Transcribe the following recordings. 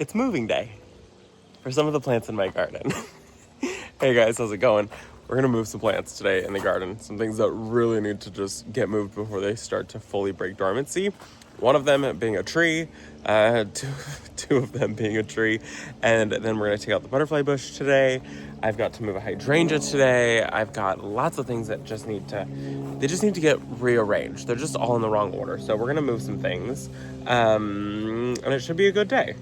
it's moving day for some of the plants in my garden. Hey guys, how's it going? We're gonna move some plants today in the garden. Some things that really need to just get moved before they start to fully break dormancy. One of them being a tree, two of them being a tree, and then we're gonna take out the butterfly bush today. I've got to move a hydrangea today. I've got lots of things that just need to get rearranged. They're just all in the wrong order. So we're gonna move some things, and it should be a good day,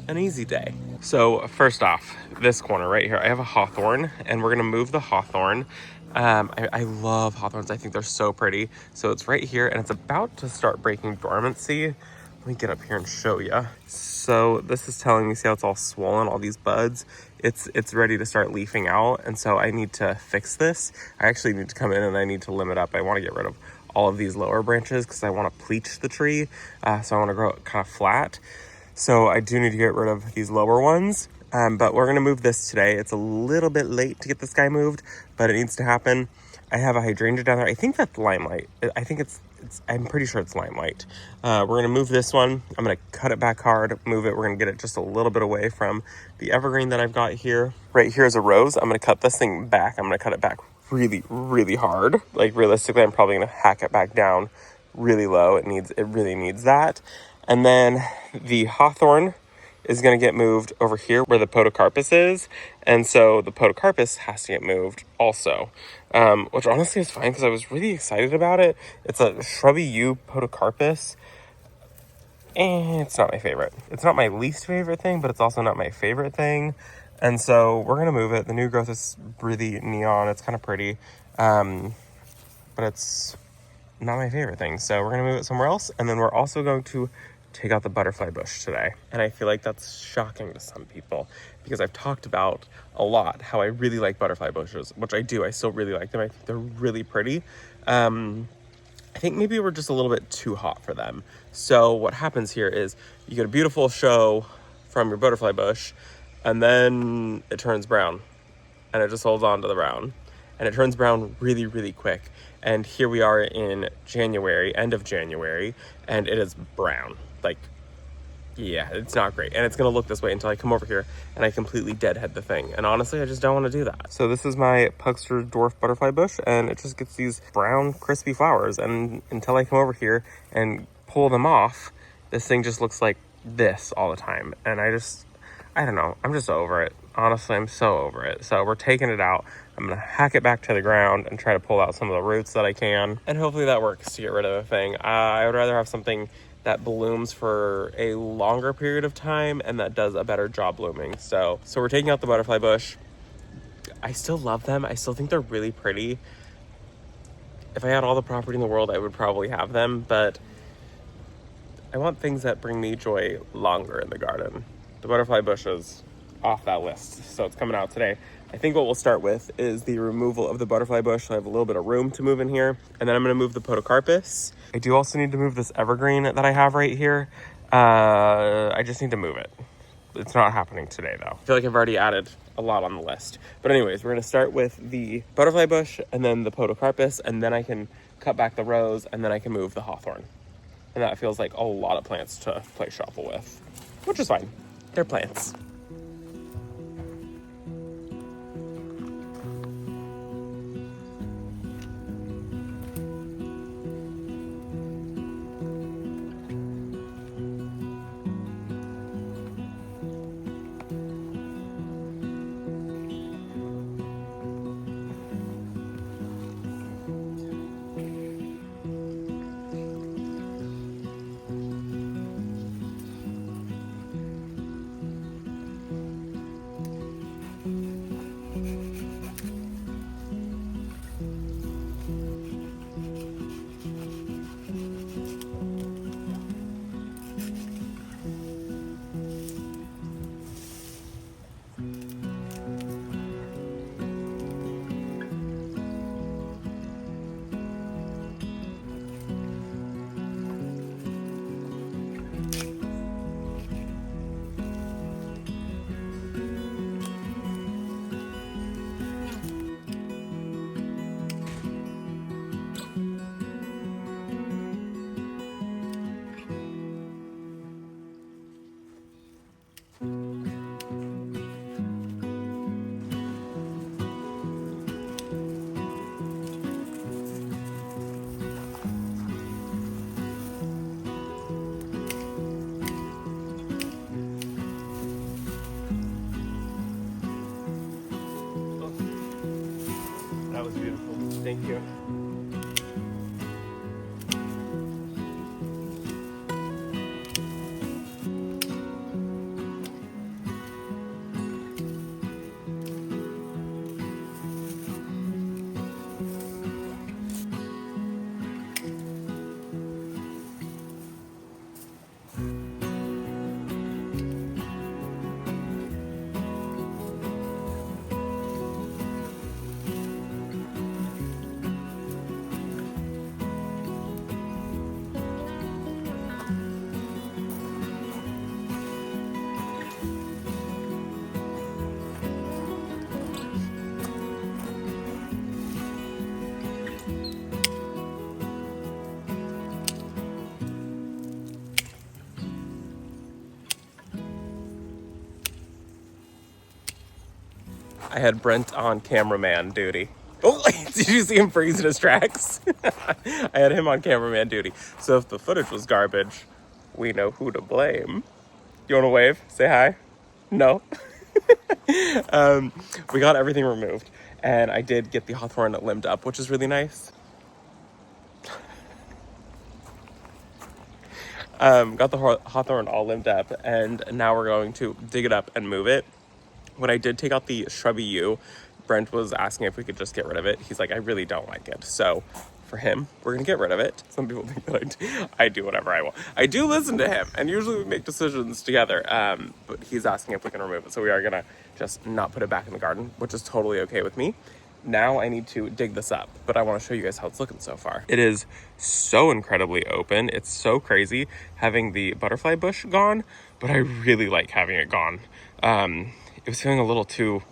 an easy day. So first off, this corner right here, I have a hawthorn, and we're gonna move the hawthorn. I love hawthorns. I think they're so pretty. So it's right here, and it's about to start breaking dormancy. Let me get up here and show you. So this is telling me, see how it's all swollen, all these buds? It's ready to start leafing out, and so I need to fix this. I actually need to come in and I need to limb it up. I want to get rid of all of these lower branches because I want to pleach the tree. So I want to grow it kind of flat. So I do need to get rid of these lower ones, but we're gonna move this today. It's a little bit late to get this guy moved, but it needs to happen. I have a hydrangea down there. I think that's limelight. I think I'm pretty sure it's limelight. We're gonna move this one. I'm gonna cut it back hard, move it. We're gonna get it just a little bit away from the evergreen that I've got here. Right here is a rose. I'm gonna cut this thing back. I'm gonna cut it back really, really hard. Like realistically, I'm probably gonna hack it back down really low. It really needs that. And then the hawthorn is going to get moved over here where the podocarpus is. And so the podocarpus has to get moved also, which honestly is fine because I was really excited about it. It's a shrubby yew podocarpus. And it's not my favorite. It's not my least favorite thing, but it's also not my favorite thing. And so we're going to move it. The new growth is really neon. It's kind of pretty, but it's not my favorite thing. So we're going to move it somewhere else. And then we're also going to take out the butterfly bush today. And I feel like that's shocking to some people because I've talked about a lot how I really like butterfly bushes, which I do. I still really like them. I think they're really pretty. I think maybe we're just a little bit too hot for them. So what happens here is you get a beautiful show from your butterfly bush, and then it turns brown, and it just holds on to the brown. And it turns brown really, really quick. And here we are in January, end of January, and it is brown. Like, yeah, it's not great. And it's gonna look this way until I come over here and I completely deadhead the thing. And honestly, I just don't wanna do that. So this is my Pugster dwarf butterfly bush, and it just gets these brown, crispy flowers. And until I come over here and pull them off, this thing just looks like this all the time. And I don't know, I'm just over it. Honestly, I'm so over it. So we're taking it out. I'm gonna hack it back to the ground and try to pull out some of the roots that I can. And hopefully that works to get rid of the thing. I would rather have something that blooms for a longer period of time and that does a better job blooming. So we're taking out the butterfly bush. I still love them. I still think they're really pretty. If I had all the property in the world, I would probably have them, but I want things that bring me joy longer in the garden. The butterfly bush is off that list, so it's coming out today. I think what we'll start with is the removal of the butterfly bush. So I have a little bit of room to move in here, and then I'm going to move the podocarpus. I do also need to move this evergreen that I have right here. I just need to move it. It's not happening today though. I feel like I've already added a lot on the list. But anyways, we're going to start with the butterfly bush and then the podocarpus, and then I can cut back the rose, and then I can move the hawthorn. And that feels like a lot of plants to play shuffle with, which is fine. They're plants. That was beautiful. Thank you. I had Brent on cameraman duty. Oh, did you see him freeze in his tracks? I had him on cameraman duty. So if the footage was garbage, we know who to blame. You want to wave? Say hi? No? We got everything removed. And I did get the hawthorn limbed up, which is really nice. Got the hawthorn all limbed up, and now we're going to dig it up and move it. When I did take out the shrubby yew, Brent was asking if we could just get rid of it. He's like, I really don't like it. So for him, we're going to get rid of it. Some people think that I do whatever I want. I do listen to him, and usually we make decisions together. But he's asking if we can remove it. So we are going to just not put it back in the garden, which is totally okay with me. Now I need to dig this up, but I want to show you guys how it's looking so far. It is so incredibly open. It's so crazy having the butterfly bush gone, but I really like having it gone. It was feeling a little too,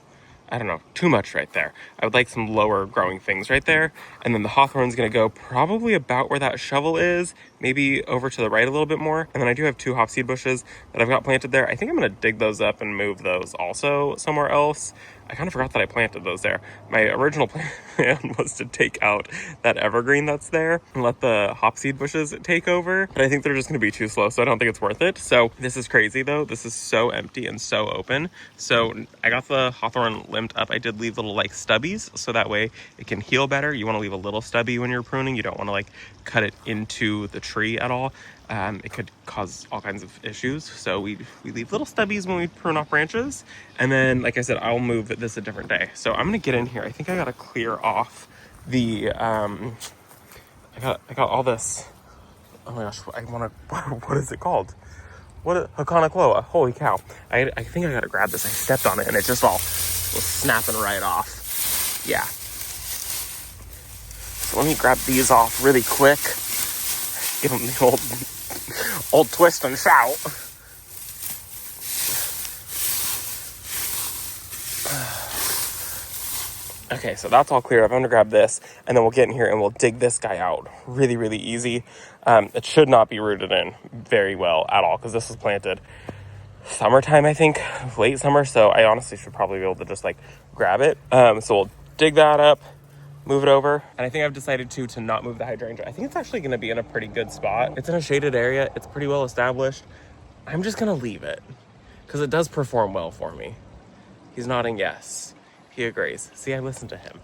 I don't know, too much right there. I would like some lower growing things right there. And then the hawthorn's gonna go probably about where that shovel is, maybe over to the right a little bit more. And then I do have 2 hopseed bushes that I've got planted there. I think I'm gonna dig those up and move those also somewhere else. I kind of forgot that I planted those there. My original plan was to take out that evergreen that's there and let the hopseed bushes take over, but I think they're just gonna be too slow, so I don't think it's worth it. So this is crazy though. This is so empty and so open. So I got the hawthorn limbed up. I did leave little like stubbies so that way it can heal better. You wanna leave a little stubby when you're pruning. You don't wanna like cut it into the tree at all. It could cause all kinds of issues. So we leave little stubbies when we prune off branches. And then, like I said, I'll move this a different day. So I'm gonna get in here. I think I gotta clear off the, I got all this, oh my gosh, what is it called? Hakanakloa, holy cow. I think I gotta grab this. I stepped on it and it just all was snapping right off. Yeah. So let me grab these off really quick. Give them the old twist and shout. Okay, so that's all clear. I'm gonna grab this and then we'll get in here and we'll dig this guy out. Really, really easy. It should not be rooted in very well at all because this was planted summertime, I think, late summer. So I honestly should probably be able to just like grab it. So we'll dig that up, move it over. And I think I've decided to not move the hydrangea. I think it's actually gonna be in a pretty good spot. It's in a shaded area. It's pretty well established. I'm just gonna leave it because it does perform well for me. He's nodding yes. He agrees. See, I listened to him.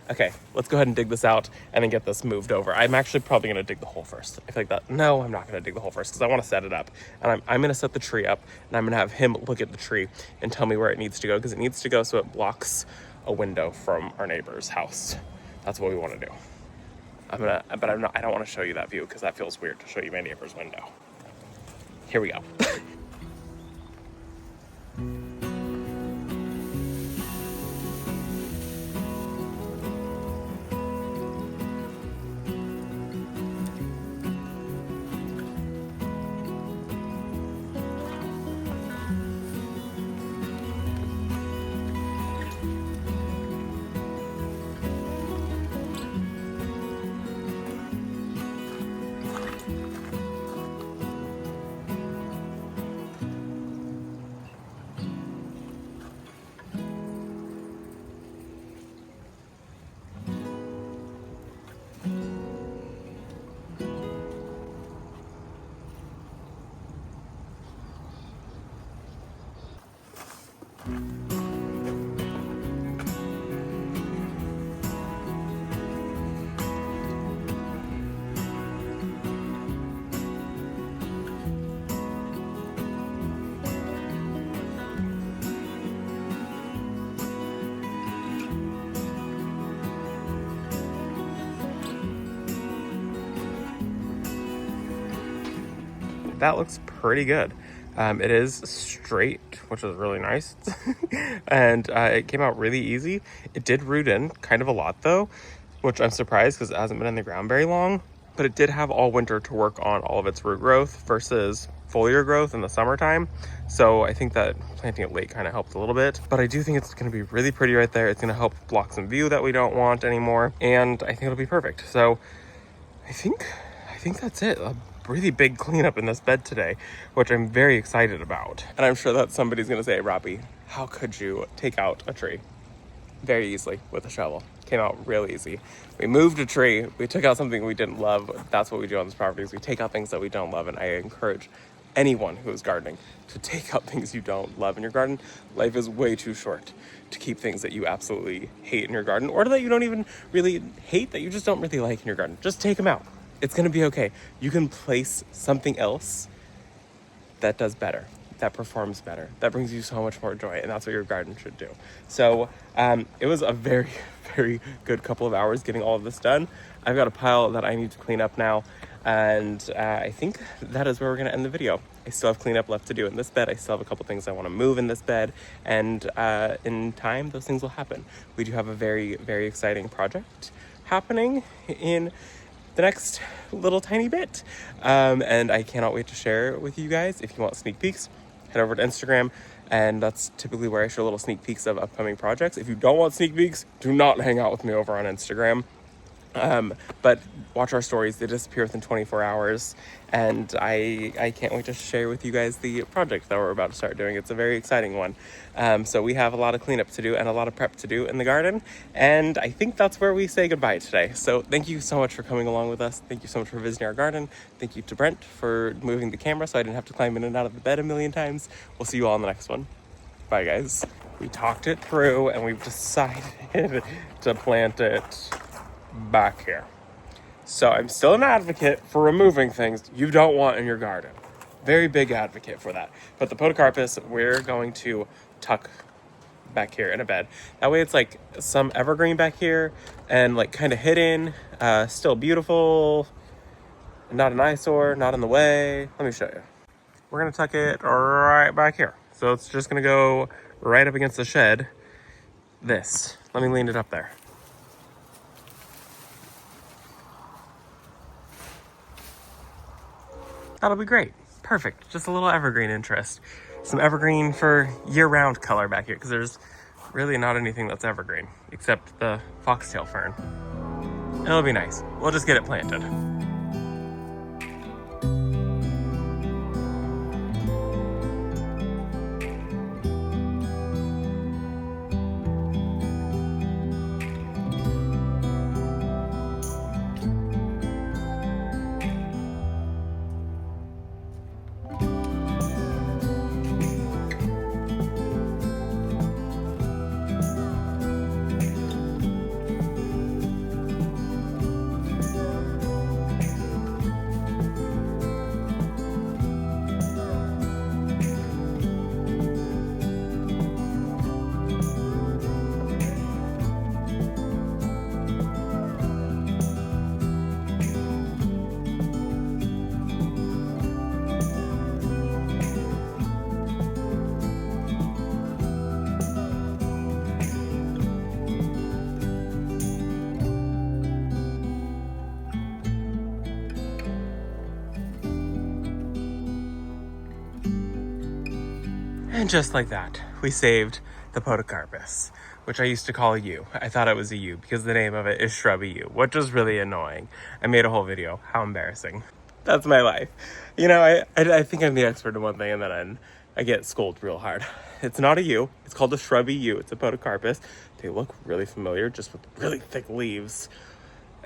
Okay, let's go ahead and dig this out and then get this moved over. I'm actually probably gonna dig the hole first. I feel like that. No, I'm not gonna dig the hole first because I wanna set it up. And I'm gonna set the tree up and I'm gonna have him look at the tree and tell me where it needs to go because it needs to go so it blocks a window from our neighbor's house. That's what we wanna do. I don't wanna show you that view because that feels weird to show you my neighbor's window. Here we go. That looks pretty good. It is straight, which is really nice. And it came out really easy. It did root in kind of a lot though, which I'm surprised because it hasn't been in the ground very long. But it did have all winter to work on all of its root growth versus foliar growth in the summertime. So I think that planting it late kind of helped a little bit. But I do think it's going to be really pretty right there. It's going to help block some view that we don't want anymore. And I think it'll be perfect. So I think that's it. A really big cleanup in this bed today, which I'm very excited about. And I'm sure that somebody's gonna say, Robbie, how could you take out a tree? Very easily with a shovel. Came out real easy. We moved a tree, we took out something we didn't love. That's what we do on this property, is we take out things that we don't love. And I encourage anyone who is gardening to take out things you don't love in your garden. Life is way too short to keep things that you absolutely hate in your garden, or that you don't even really hate, that you just don't really like in your garden. Just take them out. It's gonna be okay. You can place something else that does better, that performs better, that brings you so much more joy, and that's what your garden should do. So it was a very, very good couple of hours getting all of this done. I've got a pile that I need to clean up now, and I think that is where we're gonna end the video. I still have cleanup left to do in this bed. I still have a couple things I wanna move in this bed, and in time, those things will happen. We do have a very, very exciting project happening in the next little tiny bit, and I cannot wait to share it with you guys. If you want sneak peeks, head over to Instagram, and that's typically where I show little sneak peeks of upcoming projects. If you don't want sneak peeks, do not hang out with me over on Instagram. But watch our stories. They disappear within 24 hours, and I can't wait to share with you guys the project that we're about to start doing. It's a very exciting one. So we have a lot of cleanup to do and a lot of prep to do in the garden, and I think that's where we say goodbye today. So thank you so much for coming along with us. Thank you so much for visiting our garden. Thank you to Brent for moving the camera so I didn't have to climb in and out of the bed a million times. We'll see you all in the next one. Bye, guys. We talked it through, and we've decided to plant it back here. So I'm still an advocate for removing things you don't want in your garden. Very big advocate for that. But the podocarpus, we're going to tuck back here in a bed. That way it's like some evergreen back here and like kind of hidden, still beautiful, not an eyesore, not in the way. Let me show you. We're gonna tuck it right back here. So it's just gonna go right up against the shed. This, let me lean it up there. That'll be great. Perfect. Just a little evergreen interest. Some evergreen for year-round color back here, because there's really not anything that's evergreen except the foxtail fern. It'll be nice. We'll just get it planted. And just like that, we saved the podocarpus, which I used to call yew. I thought it was a yew because the name of it is shrubby yew, which was really annoying. I made a whole video. How embarrassing. That's my life. You know, I think I'm the expert in one thing, and then I get scolded real hard. It's not a yew. It's called a shrubby yew. It's a podocarpus. They look really familiar, just with really thick leaves.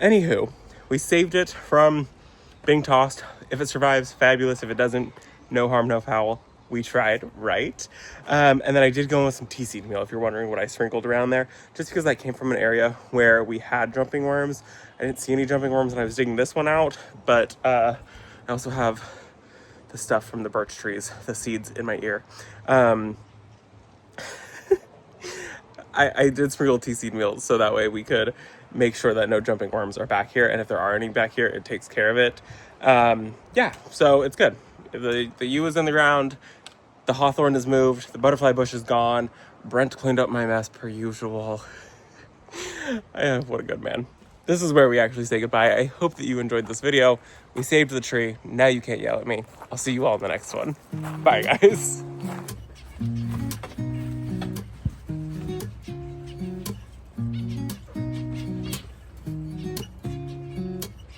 Anywho, we saved it from being tossed. If it survives, fabulous. If it doesn't, no harm, no foul. we tried right. And then I did go in with some tea seed meal, if you're wondering what I sprinkled around there, just because I came from an area where we had jumping worms. I didn't see any jumping worms when I was digging this one out, but I also have the stuff from the birch trees, the seeds in my ear. I did sprinkle tea seed meal so that way we could make sure that no jumping worms are back here, and if there are any back here, it takes care of it. Yeah, so it's good. The yew is in the ground, the hawthorn is moved, the butterfly bush is gone. Brent cleaned up my mess per usual. What a good man. This is where we actually say goodbye. I hope that you enjoyed this video. We saved the tree. Now you can't yell at me. I'll see you all in the next one. Bye, guys.